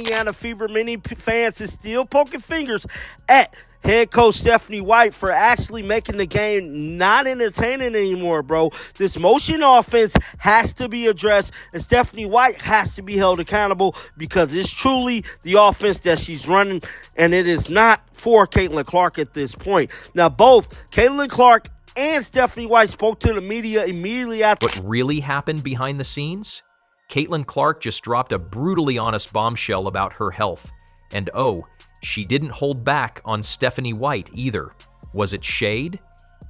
Indiana Fever many fans is still poking fingers at head coach Stephanie White for actually making the game not entertaining anymore, bro. This motion offense has to be addressed, and Stephanie White has to be held accountable because it's truly the offense that she's running, and it is not for Caitlyn Clark at this point. Now, both Caitlyn Clark and Stephanie White spoke to the media immediately after. What really happened behind the scenes? Caitlyn Clark just dropped a brutally honest bombshell about her health. And oh, she didn't hold back on Stephanie White either. Was it shade?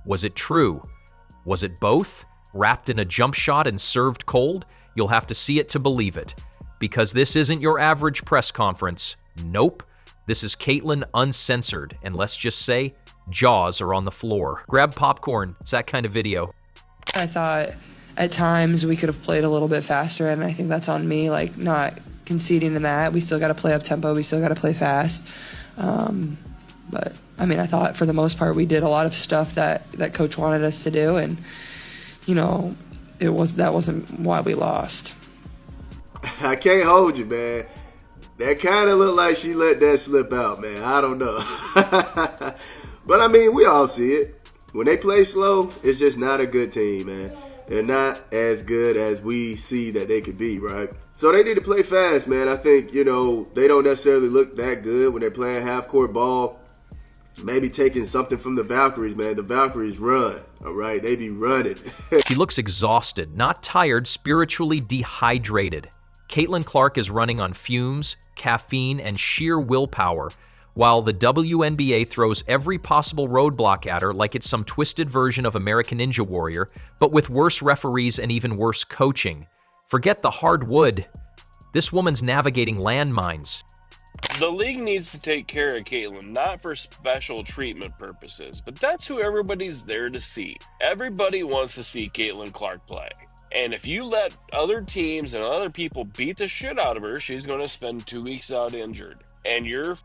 Was it true? Was it both? Wrapped in a jump shot and served cold? You'll have to see it to believe it. Because this isn't your average press conference. Nope. This is Caitlyn uncensored, and let's just say, jaws are on the floor. Grab popcorn. It's that kind of video. I thought at times we could have played a little bit faster, and I think that's on me, like not conceding in that. We still got to play up tempo. We still got to play fast. But I mean, I thought for the most part we did a lot of stuff that coach wanted us to do, and you know, that wasn't why we lost. I can't hold you, man. That kind of looked like she let that slip out, man. I don't know. But I mean, we all see it. When they play slow, it's just not a good team, man. They're not as good as we see that they could be, right? So they need to play fast, man. I think, you know, they don't necessarily look that good when they're playing half-court ball. Maybe taking something from the Valkyries, man. The Valkyries run, all right? They be running. She looks exhausted, not tired, spiritually dehydrated. Caitlyn Clark is running on fumes, caffeine, and sheer willpower, while the WNBA throws every possible roadblock at her like it's some twisted version of American Ninja Warrior, but with worse referees and even worse coaching. Forget the hard wood. This woman's navigating landmines. The league needs to take care of Caitlyn, not for special treatment purposes, but that's who everybody's there to see. Everybody wants to see Caitlyn Clark play. And if you let other teams and other people beat the shit out of her, she's going to spend 2 weeks out injured. And your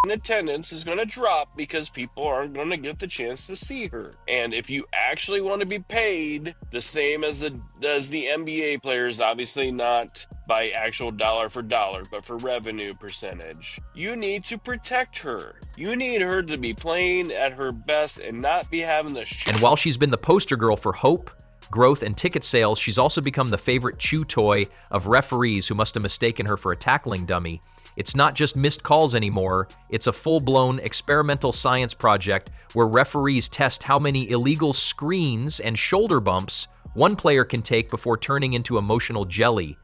attendance is going to drop because people aren't going to get the chance to see her. And if you actually want to be paid the same as the NBA players, obviously not by actual dollar for dollar, but for revenue percentage, you need to protect her. You need her to be playing at her best and not be having the And while she's been the poster girl for hope, growth, and ticket sales, she's also become the favorite chew toy of referees who must have mistaken her for a tackling dummy. It's not just missed calls anymore, it's a full-blown experimental science project where referees test how many illegal screens and shoulder bumps one player can take before turning into emotional jelly.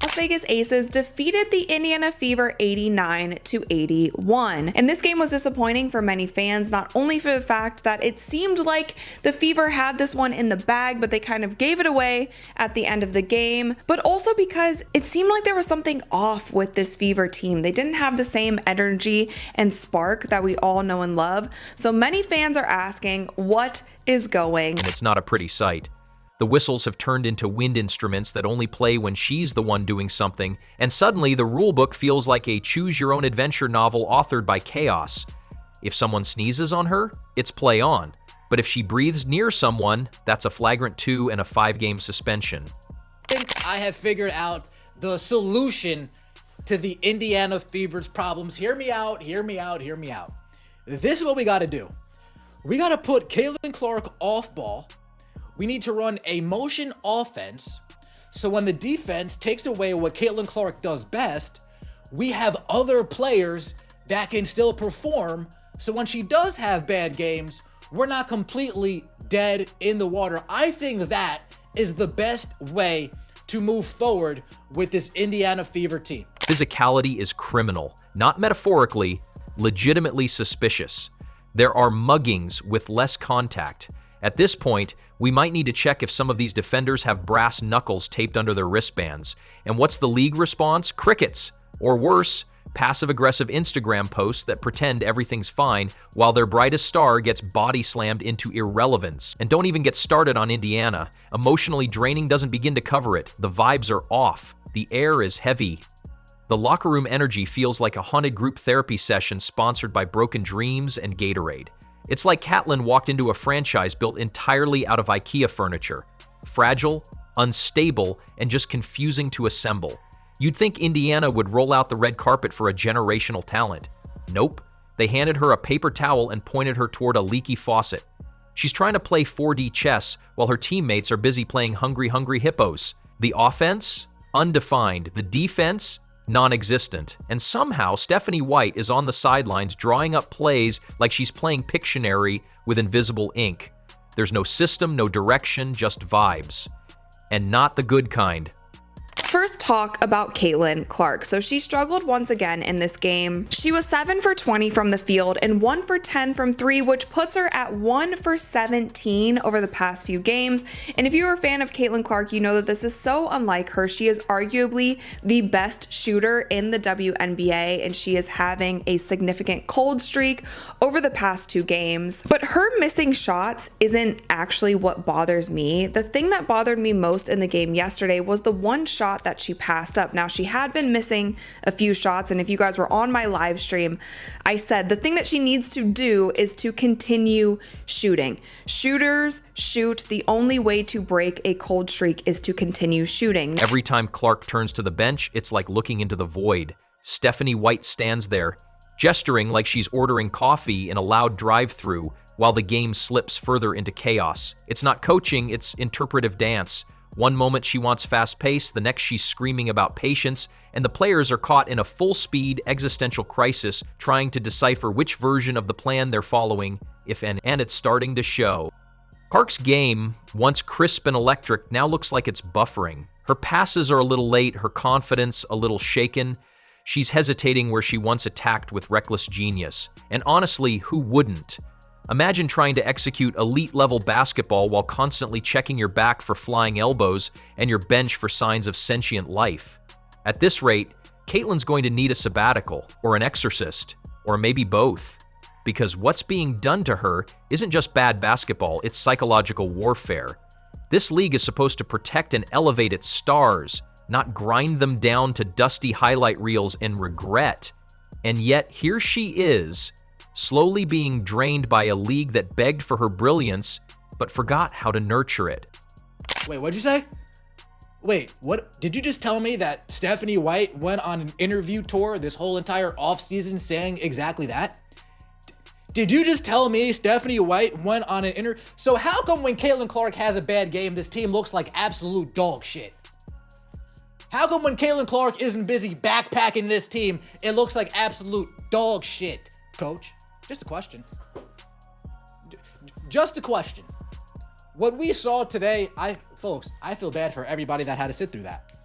Las Vegas Aces defeated the Indiana Fever 89-81. And this game was disappointing for many fans, not only for the fact that it seemed like the Fever had this one in the bag, but they kind of gave it away at the end of the game, but also because it seemed like there was something off with this Fever team. They didn't have the same energy and spark that we all know and love. So many fans are asking, what is going? And it's not a pretty sight. The whistles have turned into wind instruments that only play when she's the one doing something, and suddenly the rulebook feels like a choose-your-own-adventure novel authored by chaos. If someone sneezes on her, it's play on. But if she breathes near someone, that's a flagrant 2 and a 5-game suspension. I think I have figured out the solution to the Indiana Fever's problems. Hear me out, hear me out, hear me out. This is what we got to do. We got to put Caitlyn Clark off ball. We need to run a motion offense, so when the defense takes away what Caitlyn Clark does best, we have other players that can still perform, so when she does have bad games, we're not completely dead in the water. I think that is the best way to move forward with this Indiana Fever team. Physicality is criminal, not metaphorically, legitimately suspicious. There are muggings with less contact. At this point, we might need to check if some of these defenders have brass knuckles taped under their wristbands. And what's the league response? Crickets. Or worse, passive-aggressive Instagram posts that pretend everything's fine while their brightest star gets body slammed into irrelevance. And don't even get started on Indiana. Emotionally draining doesn't begin to cover it. The vibes are off. The air is heavy. The locker room energy feels like a haunted group therapy session sponsored by Broken Dreams and Gatorade. It's like Caitlyn walked into a franchise built entirely out of IKEA furniture. Fragile, unstable, and just confusing to assemble. You'd think Indiana would roll out the red carpet for a generational talent. Nope. They handed her a paper towel and pointed her toward a leaky faucet. She's trying to play 4D chess while her teammates are busy playing Hungry Hungry Hippos. The offense? Undefined. The defense? Non-existent. And somehow Stephanie White is on the sidelines drawing up plays like she's playing Pictionary with invisible ink. There's no system, no direction, just vibes. And not the good kind. Let's first talk about Caitlyn Clark. So she struggled once again in this game. She was 7 for 20 from the field and 1 for 10 from 3, which puts her at 1 for 17 over the past few games. And if you're a fan of Caitlyn Clark, you know that this is so unlike her. She is arguably the best shooter in the WNBA, and she is having a significant cold streak over the past 2 games. But her missing shots isn't actually what bothers me. The thing that bothered me most in the game yesterday was the one shot that she passed up. Now, she had been missing a few shots, and if you guys were on my live stream, I said the thing that she needs to do is to continue shooting. Shooters shoot. The only way to break a cold streak is to continue shooting. Every time Clark turns to the bench, it's like looking into the void. Stephanie White stands there, gesturing like she's ordering coffee in a loud drive-thru while the game slips further into chaos. It's not coaching, it's interpretive dance. One moment she wants fast pace, the next she's screaming about patience, and the players are caught in a full-speed existential crisis trying to decipher which version of the plan they're following, if any, and it's starting to show. Clark's game, once crisp and electric, now looks like it's buffering. Her passes are a little late, her confidence a little shaken. She's hesitating where she once attacked with reckless genius. And honestly, who wouldn't? Imagine trying to execute elite-level basketball while constantly checking your back for flying elbows and your bench for signs of sentient life. At this rate, Caitlyn's going to need a sabbatical, or an exorcist, or maybe both. Because what's being done to her isn't just bad basketball, it's psychological warfare. This league is supposed to protect and elevate its stars, not grind them down to dusty highlight reels and regret. And yet, here she is, slowly being drained by a league that begged for her brilliance, but forgot how to nurture it. Wait, what'd you say? Wait, what? Did you just tell me that Stephanie White went on an interview tour this whole entire offseason saying exactly that? Did you just tell me Stephanie White went on an interview? So how come when Caitlyn Clark has a bad game, this team looks like absolute dog shit? How come when Caitlyn Clark isn't busy backpacking this team, it looks like absolute dog shit, coach? Just a question. Just a question. What we saw today, folks, I feel bad for everybody that had to sit through that.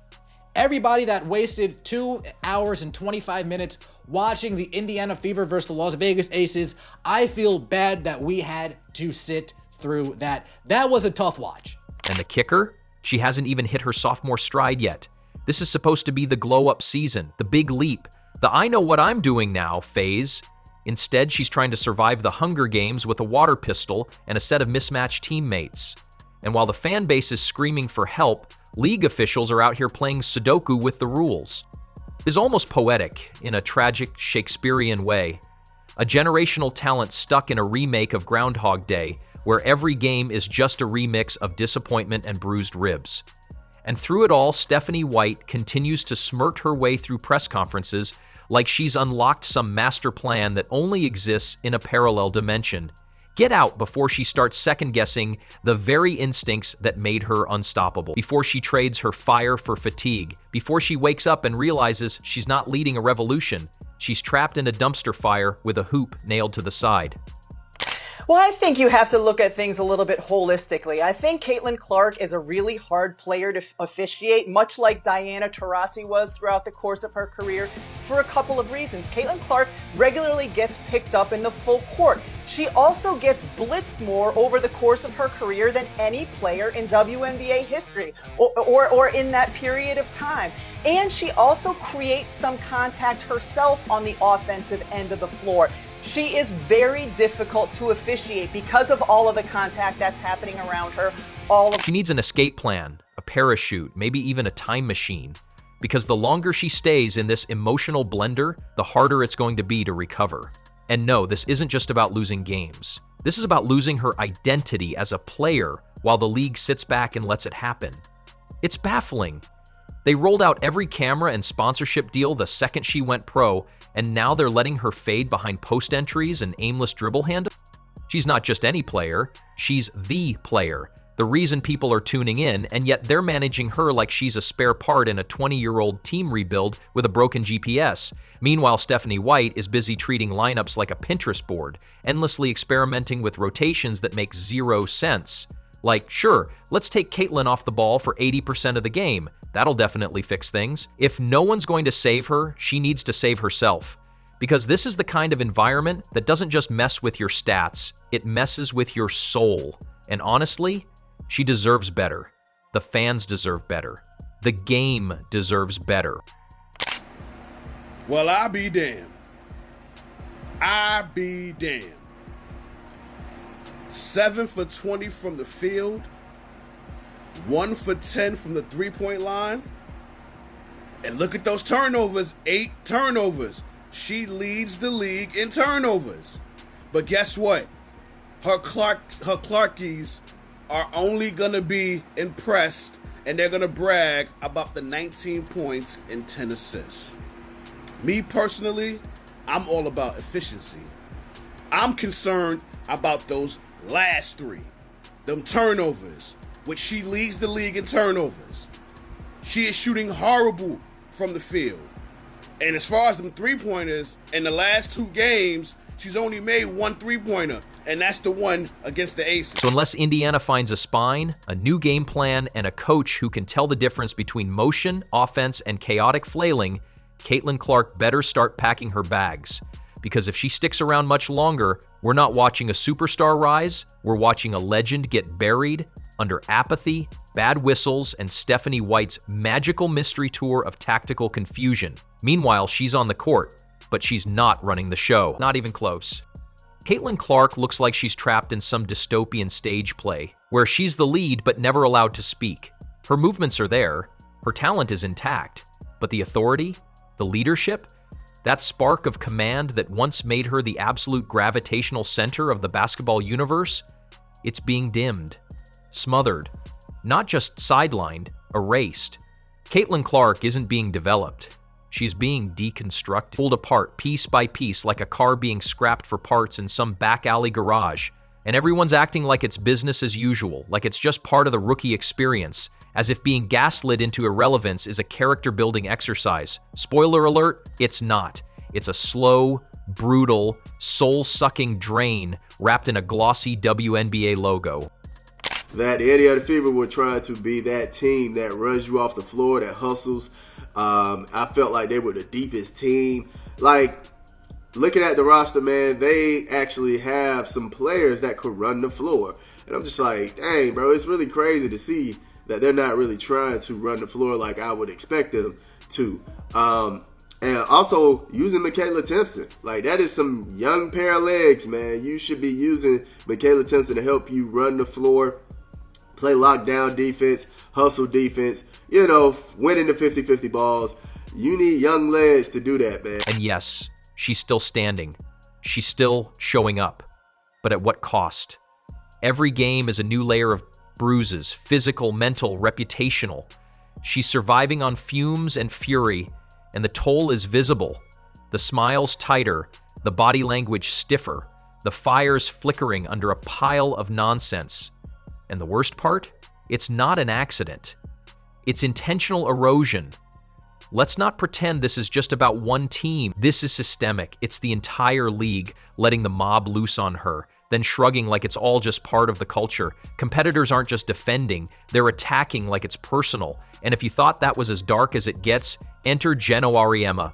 Everybody that wasted 2 hours and 25 minutes watching the Indiana Fever versus the Las Vegas Aces. I feel bad that we had to sit through that. That was a tough watch. And the kicker? She hasn't even hit her sophomore stride yet. This is supposed to be the glow-up season, the big leap, the I know what I'm doing now phase. Instead, she's trying to survive the Hunger Games with a water pistol and a set of mismatched teammates. And while the fan base is screaming for help, league officials are out here playing Sudoku with the rules. It's almost poetic, in a tragic Shakespearean way. A generational talent stuck in a remake of Groundhog Day, where every game is just a remix of disappointment and bruised ribs. And through it all, Stephanie White continues to smirk her way through press conferences like she's unlocked some master plan that only exists in a parallel dimension. Get out before she starts second-guessing the very instincts that made her unstoppable, before she trades her fire for fatigue, before she wakes up and realizes she's not leading a revolution. She's trapped in a dumpster fire with a hoop nailed to the side. Well, I think you have to look at things a little bit holistically. I think Caitlyn Clark is a really hard player to officiate, much like Diana Taurasi was throughout the course of her career, for a couple of reasons. Caitlyn Clark regularly gets picked up in the full court. She also gets blitzed more over the course of her career than any player in WNBA history or in that period of time. And she also creates some contact herself on the offensive end of the floor. She is very difficult to officiate because of all of the contact that's happening around her. She needs an escape plan, a parachute, maybe even a time machine. Because the longer she stays in this emotional blender, the harder it's going to be to recover. And no, this isn't just about losing games. This is about losing her identity as a player while the league sits back and lets it happen. It's baffling. They rolled out every camera and sponsorship deal the second she went pro, and now they're letting her fade behind post entries and aimless dribble handles? She's not just any player, she's the player. The reason people are tuning in, and yet they're managing her like she's a spare part in a 20-year-old team rebuild with a broken GPS. Meanwhile, Stephanie White is busy treating lineups like a Pinterest board, endlessly experimenting with rotations that make zero sense. Like, sure, let's take Caitlyn off the ball for 80% of the game. That'll definitely fix things. If no one's going to save her, she needs to save herself. Because this is the kind of environment that doesn't just mess with your stats, it messes with your soul. And honestly, she deserves better. The fans deserve better. The game deserves better. Well, I be damned. I be damned. 7 for 20 from the field. 1 for 10 from the three-point line. And look at those turnovers. 8 turnovers. She leads the league in turnovers. But guess what? Her Clarkies are only going to be impressed, and they're going to brag about the 19 points and 10 assists. Me personally, I'm all about efficiency. I'm concerned about those last 3, them turnovers, which she leads the league in turnovers. She is shooting horrible from the field. And as far as them three-pointers, in the last 2 games, she's only made 1 three-pointer, and that's the one against the Aces. So unless Indiana finds a spine, a new game plan, and a coach who can tell the difference between motion, offense, and chaotic flailing, Caitlyn Clark better start packing her bags. Because if she sticks around much longer, we're not watching a superstar rise, we're watching a legend get buried under apathy, bad whistles, and Stephanie White's magical mystery tour of tactical confusion. Meanwhile, she's on the court, but she's not running the show. Not even close. Caitlyn Clark looks like she's trapped in some dystopian stage play, where she's the lead but never allowed to speak. Her movements are there, her talent is intact, but the authority, the leadership, that spark of command that once made her the absolute gravitational center of the basketball universe, it's being dimmed, smothered, not just sidelined, erased. Caitlyn Clark isn't being developed. She's being deconstructed, pulled apart piece by piece like a car being scrapped for parts in some back alley garage. And everyone's acting like it's business as usual, like it's just part of the rookie experience, as if being gaslit into irrelevance is a character-building exercise. Spoiler alert, it's not. It's a slow, brutal, soul-sucking drain wrapped in a glossy WNBA logo. That the Indiana Fever were trying to be that team that runs you off the floor, that hustles. I felt like they were the deepest team. Like, looking at the roster, man, they actually have some players that could run the floor. And I'm just like, dang, bro, it's really crazy to see that they're not really trying to run the floor like I would expect them to. And also using Michaela Timpson. Like, that is some young pair of legs, man. You should be using Michaela Timpson to help you run the floor, play lockdown defense, hustle defense, you know, winning the 50-50 balls. You need young legs to do that, man. And yes, she's still standing. She's still showing up. But at what cost? Every game is a new layer of bruises, physical, mental, reputational. She's surviving on fumes and fury, and the toll is visible. The smiles tighter, the body language stiffer, the fires flickering under a pile of nonsense. And the worst part? It's not an accident. It's intentional erosion. Let's not pretend this is just about one team. This is systemic. It's the entire league letting the mob loose on her, then shrugging like it's all just part of the culture. Competitors aren't just defending, they're attacking like it's personal. And if you thought that was as dark as it gets, enter Geno Auriemma.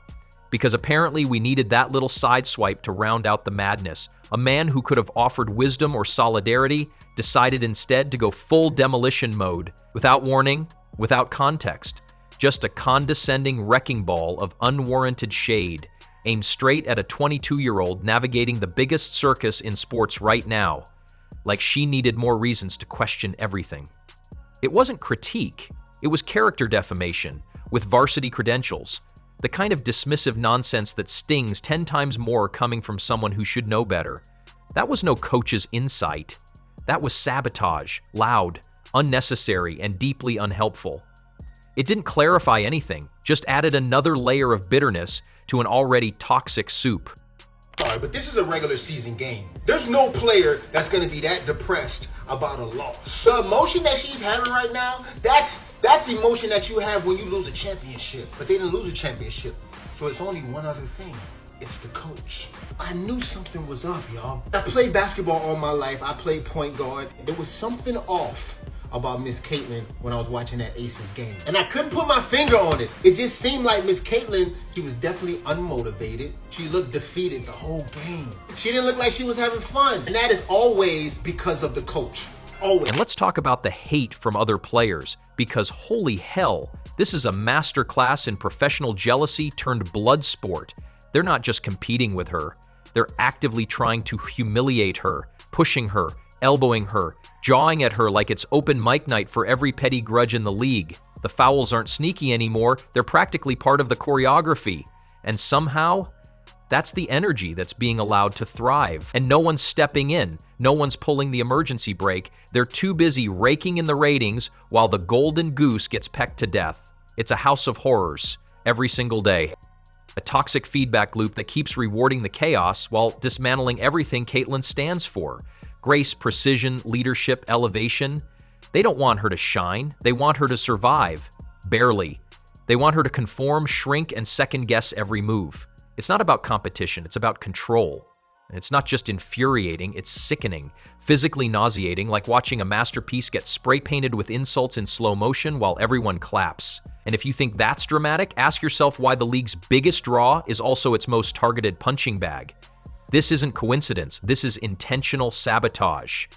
Because apparently we needed that little sideswipe to round out the madness. A man who could have offered wisdom or solidarity decided instead to go full demolition mode, without warning, without context. Just a condescending wrecking ball of unwarranted shade, aimed straight at a 22-year-old navigating the biggest circus in sports right now, like she needed more reasons to question everything. It wasn't critique, it was character defamation, with varsity credentials, the kind of dismissive nonsense that stings 10 times more coming from someone who should know better. That was no coach's insight. That was sabotage, loud, unnecessary, and deeply unhelpful. It didn't clarify anything, just added another layer of bitterness to an already toxic soup. Sorry, but this is a regular season game. There's no player that's going to be that depressed about a loss. The emotion that she's having right now, that's emotion that you have when you lose a championship. But they didn't lose a championship. So it's only one other thing. It's the coach. I knew something was up, y'all. I played basketball all my life. I played point guard. There was something off about Miss Caitlyn when I was watching that Aces game. And I couldn't put my finger on it. It just seemed like Miss Caitlyn, she was definitely unmotivated. She looked defeated the whole game. She didn't look like she was having fun. And that is always because of the coach. Always. And let's talk about the hate from other players, because holy hell, this is a masterclass in professional jealousy turned blood sport. They're not just competing with her. They're actively trying to humiliate her, pushing her, elbowing her, jawing at her like it's open mic night for every petty grudge in the league. The fouls aren't sneaky anymore, they're practically part of the choreography. And somehow, that's the energy that's being allowed to thrive. And no one's stepping in, no one's pulling the emergency brake. They're too busy raking in the ratings while the golden goose gets pecked to death. It's a house of horrors, every single day. A toxic feedback loop that keeps rewarding the chaos while dismantling everything Caitlyn stands for. Grace, precision, leadership, elevation. They don't want her to shine. They want her to survive. Barely. They want her to conform, shrink, and second-guess every move. It's not about competition. It's about control. And it's not just infuriating. It's sickening. Physically nauseating, like watching a masterpiece get spray-painted with insults in slow motion while everyone claps. And if you think that's dramatic, ask yourself why the league's biggest draw is also its most targeted punching bag. This isn't coincidence. This is intentional sabotage.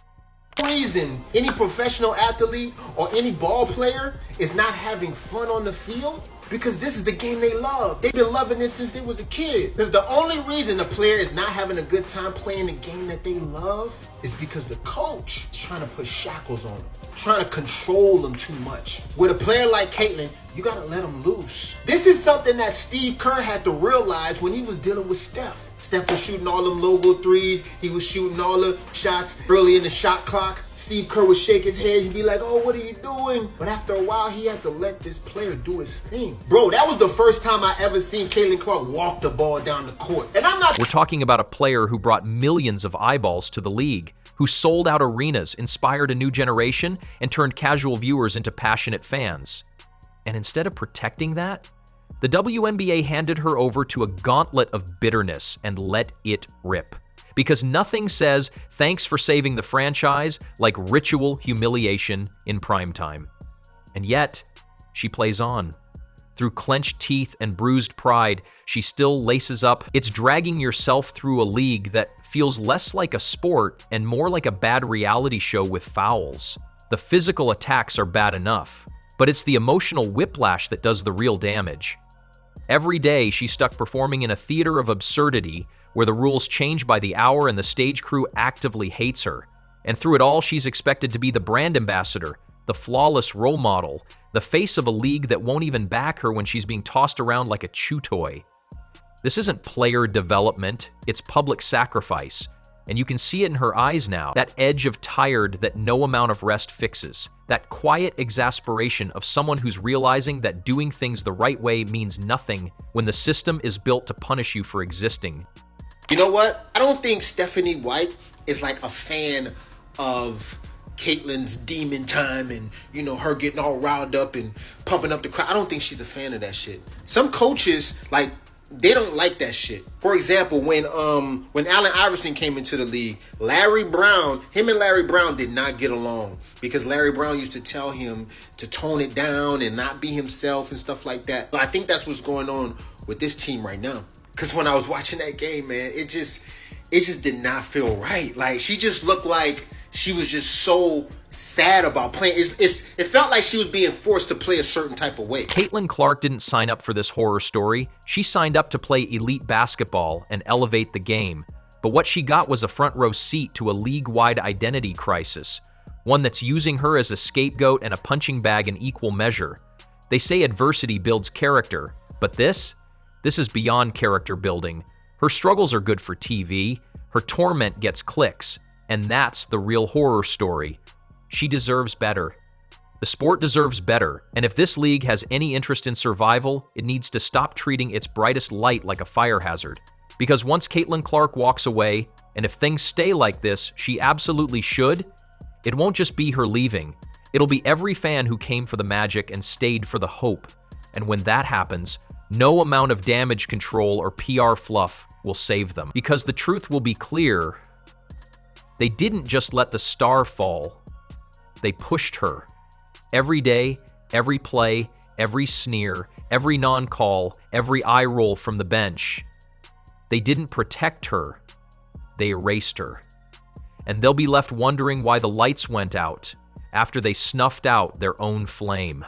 Reason any professional athlete or any ball player is not having fun on the field because this is the game they love. They've been loving this since they was a kid. Because the only reason a player is not having a good time playing the game that they love is because the coach is trying to put shackles on them, trying to control them too much. With a player like Caitlyn, you gotta let them loose. This is something that Steve Kerr had to realize when he was dealing with Steph. Steph was shooting all them logo threes. He was shooting all the shots early in the shot clock. Steve Kerr would shake his head. He'd be like, oh, what are you doing? But after a while, he had to let this player do his thing. Bro, that was the first time I ever seen Caitlyn Clark walk the ball down the court. And I'm not... We're talking about a player who brought millions of eyeballs to the league, who sold out arenas, inspired a new generation, and turned casual viewers into passionate fans. And instead of protecting that, the WNBA handed her over to a gauntlet of bitterness and let it rip. Because nothing says thanks for saving the franchise like ritual humiliation in primetime. And yet, she plays on. Through clenched teeth and bruised pride, she still laces up. It's dragging yourself through a league that feels less like a sport and more like a bad reality show with fouls. The physical attacks are bad enough, but it's the emotional whiplash that does the real damage. Every day, she's stuck performing in a theater of absurdity where the rules change by the hour and the stage crew actively hates her. And through it all, she's expected to be the brand ambassador, the flawless role model, the face of a league that won't even back her when she's being tossed around like a chew toy. This isn't player development, it's public sacrifice. And you can see it in her eyes now, that edge of tired that no amount of rest fixes, that quiet exasperation of someone who's realizing that doing things the right way means nothing when the system is built to punish you for existing. You know what? I don't think Stephanie White is like a fan of Caitlyn's demon time and, you know, her getting all riled up and pumping up the crowd. I don't think she's a fan of that shit. Some coaches, like, they don't like that shit. For example, when Allen Iverson came into the league, him and Larry Brown did not get along because Larry Brown used to tell him to tone it down and not be himself and stuff like that. But I think that's what's going on with this team right now. Because when I was watching that game, man, it just did not feel right. Like, she just looked like she was just so sad about playing. It felt like she was being forced to play a certain type of way. Caitlyn Clark didn't sign up for this horror story. She signed up to play elite basketball and elevate the game. But what she got was a front row seat to a league-wide identity crisis, one that's using her as a scapegoat and a punching bag in equal measure. They say adversity builds character, but this is beyond character building. Her struggles are good for TV. Her torment gets clicks. And that's the real horror story. She deserves better. The sport deserves better, and if this league has any interest in survival, it needs to stop treating its brightest light like a fire hazard. Because once Caitlyn Clark walks away, and if things stay like this, she absolutely should, it won't just be her leaving. It'll be every fan who came for the magic and stayed for the hope. And when that happens, no amount of damage control or PR fluff will save them. Because the truth will be clear, they didn't just let the star fall, they pushed her. Every day, every play, every sneer, every non-call, every eye roll from the bench. They didn't protect her, they erased her. And they'll be left wondering why the lights went out after they snuffed out their own flame.